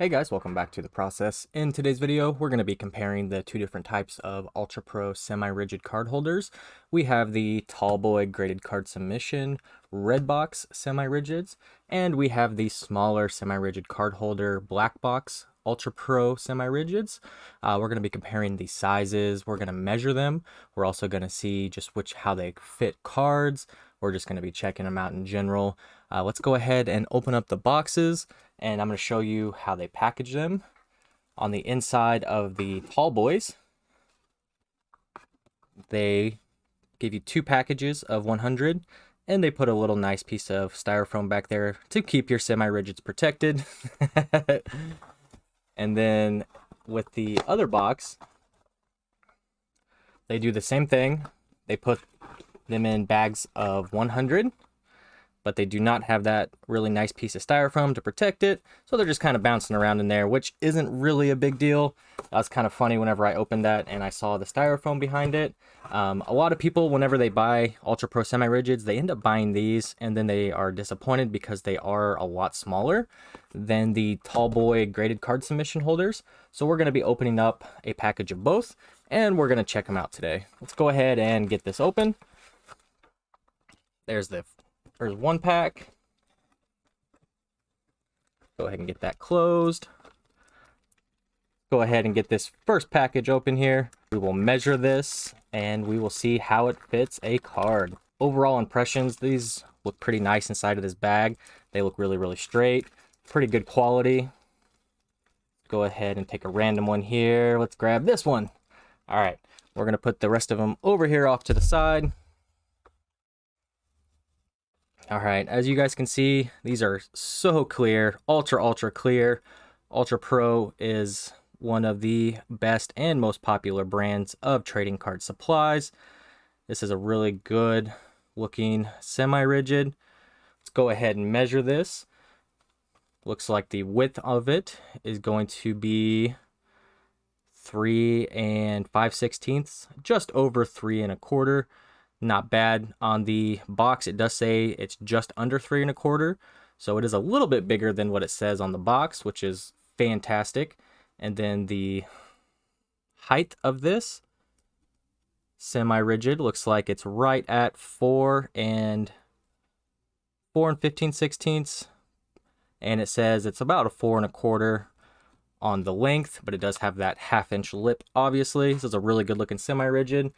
Hey guys, welcome back to The Process. In today's video, we're going to be comparing the two different types of Ultra Pro semi-rigid card holders. We have the Tallboy graded card submission red box semi-rigids, and we have the smaller semi-rigid card holder black box Ultra Pro semi-rigids. We're going to be comparing the sizes. We're going to measure them. We're also going to see just how they fit cards. We're just going to be checking them out in general. Let's go ahead and open up the boxes, and I'm going to show you how they package them. On the inside of the Tallboys, they give you two packages of 100, and they put a little nice piece of styrofoam back there to keep your semi-rigids protected. And then with the other box, they do the same thing. They put them in bags of 100, but they do not have that really nice piece of styrofoam to protect it, so they're just kind of bouncing around in there, which isn't really a big deal. That's kind of funny whenever I opened that and I saw the styrofoam behind it. A lot of people, whenever they buy Ultra Pro semi-rigids, they end up buying these and then they are disappointed because they are a lot smaller than the Tallboy graded card submission holders. So we're going to be opening up a package of both, and we're going to check them out today. Let's go ahead and get this open. There's one pack. Go ahead and get that closed. Go ahead and get this first package open here. We will measure this and we will see how it fits a card. Overall impressions, these look pretty nice inside of this bag. They look really, really straight. Pretty good quality. Go ahead and take a random one here. Let's grab this one. All right, we're gonna put the rest of them over here off to the side. All right, as you guys can see, these are so clear, ultra clear. Ultra Pro is one of the best and most popular brands of trading card supplies. This is a really good looking semi-rigid. Let's go ahead and measure this. Looks like the width of it is going to be 3 5/16, just over 3 1/4. Not bad. On the box it does say it's just under 3 1/4, so it is a little bit bigger than what it says on the box, which is fantastic. And then the height of this semi-rigid looks like it's right at 4 15/16, and it says it's about a 4 1/4 on the length, but it does have that 1/2 inch lip. Obviously, this is a really good looking semi-rigid.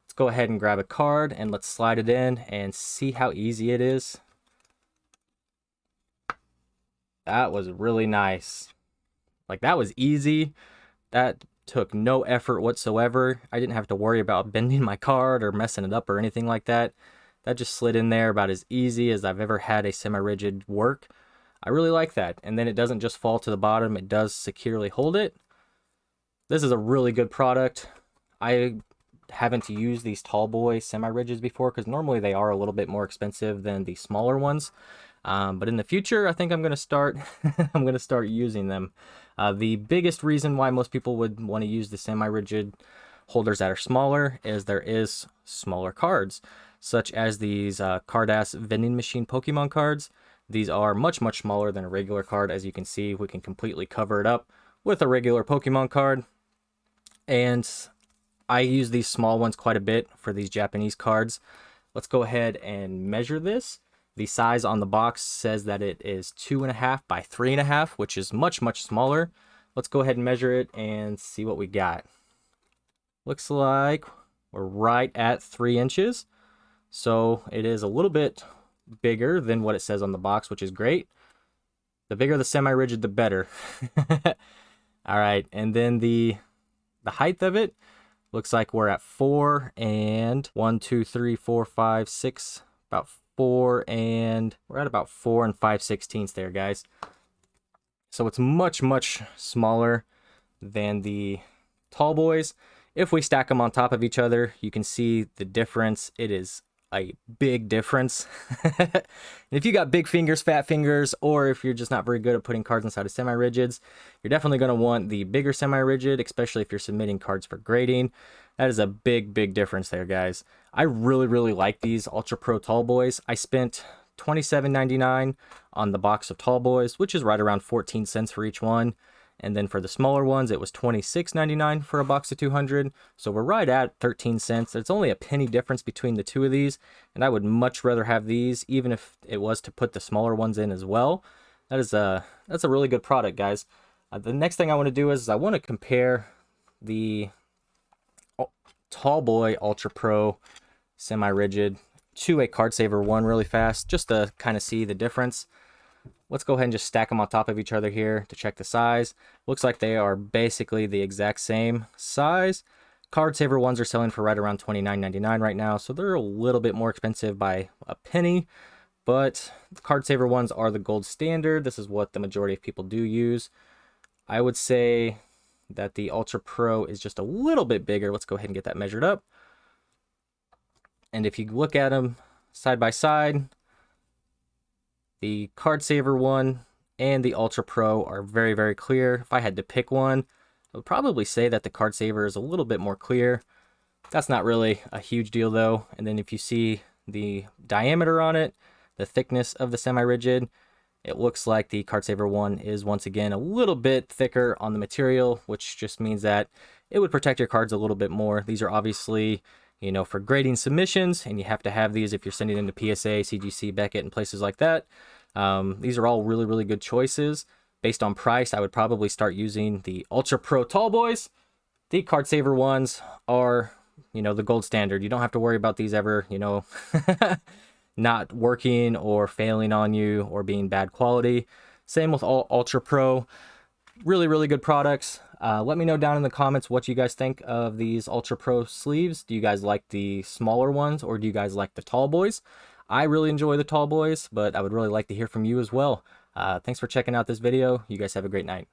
Let's go ahead and grab a card and let's slide it in and see how easy it is. That was really nice. Like, that was easy. That took no effort whatsoever. I didn't have to worry about bending my card or messing it up or anything like that. That just slid in there about as easy as I've ever had a semi-rigid work. I really like that. And then it doesn't just fall to the bottom, it does securely hold it. This is a really good product. I haven't used these Tallboy semi-rigids before because normally they are a little bit more expensive than the smaller ones. But in the future, I think I'm going to start I'm going to start using them. The biggest reason why most people would want to use the semi-rigid holders that are smaller is there is smaller cards, such as these Cardass vending machine Pokemon cards. These are much smaller than a regular card. As you can see, we can completely cover it up with a regular Pokemon card. And I use these small ones quite a bit for these Japanese cards. Let's go ahead and measure this. The size on the box says that it is 2.5 by 3.5, which is much smaller. Let's go ahead and measure it and see what we got. Looks like we're right at 3 inches. So it is a little bit bigger than what it says on the box, which is great. The bigger the semi-rigid, the better. All right, and then the height of it looks like we're at 4 and 1, 2, 3, 4, 5, 6, about 4, and we're at about 4 5/16 there, guys. So it's much smaller than the Tallboys. If we stack them on top of each other, you can see the difference. It is a big difference. And if you got big fingers, fat fingers, or if you're just not very good at putting cards inside of semi-rigids, you're definitely going to want the bigger semi-rigid, especially if you're submitting cards for grading. That is a big difference there, guys. I really like these Ultra Pro Tallboys. I spent $27.99 on the box of Tall Boys, which is right around 14 cents for each one. And then for the smaller ones, it was $26.99 for a box of 200. So we're right at 13 cents. It's only a penny difference between the two of these. And I would much rather have these, even if it was to put the smaller ones in as well. That's a really good product, guys. The next thing I want to do is I want to compare the Tall Boy Ultra Pro semi-rigid to a Card Saver 1 really fast, just to kind of see the difference. Let's go ahead and just stack them on top of each other here to check the size. Looks like they are basically the exact same size. Card Saver ones are selling for right around $29.99 right now, so they're a little bit more expensive by a penny, but the Card Saver ones are the gold standard. This is what the majority of people do use. I would say that the Ultra Pro is just a little bit bigger. Let's go ahead and get that measured up. And if you look at them side by side, the Card Saver one and the Ultra Pro are very, very clear. If I had to pick one, I would probably say that the Card Saver is a little bit more clear. That's not really a huge deal though. And then if you see the diameter on it, the thickness of the semi-rigid, it looks like the Card Saver one is once again a little bit thicker on the material, which just means that it would protect your cards a little bit more. These are obviously, you know, for grading submissions, and you have to have these if you're sending them to PSA, CGC, Beckett, and places like that. These are all really, really good choices. Based on price, I would probably start using the Ultra Pro Tall Boys. The Card Saver ones are, you know, the gold standard. You don't have to worry about these ever, you know, not working or failing on you or being bad quality. Same with all Ultra Pro. Really, really good products. Let me know down in the comments what you guys think of these Ultra Pro sleeves. Do you guys like the smaller ones, or do you guys like the Tall Boys? I really enjoy the Tall Boys, but I would really like to hear from you as well. Thanks for checking out this video. You guys have a great night.